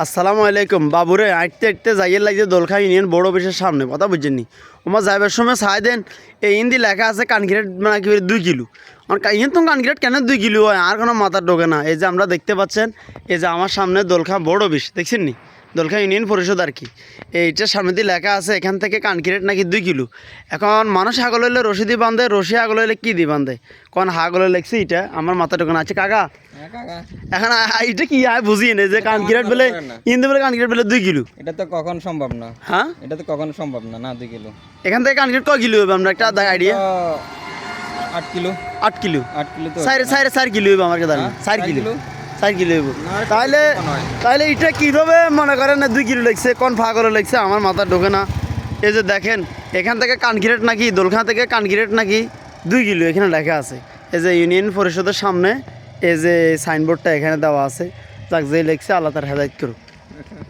আসসালামু আলাইকুম বাবুরে আইতে আইতে যাইয়ের লাগছে দোলখা ইউনিয়ন বড় অফিসের সামনে কথা বুঝছেন ওমা যাইবার সময় ছাই দেন এই হিন্দি লেখা আছে কানকিরেট মানে কি 2 কিলো আর ইন তো কানকিরেট কেন 2 কিলো হয় আর কোনো মাথার ঢোকে না এই যে আমরা দেখতে পাচ্ছেন এই যে আমার সামনে দোলখা বড় অফিস দেখছেন নি দোলখা ইউনিয়ন পরিষদ আর কি এইটার সামনে দিয়ে লেখা আছে এখান থেকে কানকিরেট নাকি 2 কিলো এখন মানুষ হাগল হইলে রশি দিয়ে বাঁধে রশি হাগল হইলে কী দিয়ে বাঁধে কোন হাগল লেগছে এটা আমার মাথা ঢোকে না আছে কাকা এখন এটা কি আয় বুঝিয়ে নেই যে কানকিরেট বলে ইন্দু বলে কানকিরেট বলে 2 কিলো এটা তো কখন সম্ভব না। হ্যাঁ এটা তো কখন সম্ভব না 2 কিলো। এখান থেকে কানকিরেট কয় কিলো হবে আমরা একটা আইডিয়া 8 কিলো 8 কিলো 8 কিলো তো 4 কিলো হবে আমার কাছে 4 কিলো 4 কিলো হবে তাহলে তাহলে এটা কীভাবে মনে করেন না 2 কিলো লাগছে কোন ফাগলে লাগছে আমার মাথা ঢোকে না এই যে দেখেন এখান থেকে কানকিরেট নাকি দোলখা থেকে কানকিরেট নাকি 2 কিলো এখানে লেখা আছে এই যে ইউনিয়ন পরিষদের সামনে এই যে সাইনবোর্ডটা এখানে দেওয়া আছে যাক যে লেখছে আল্লাহ তার হেদায়েত করুক।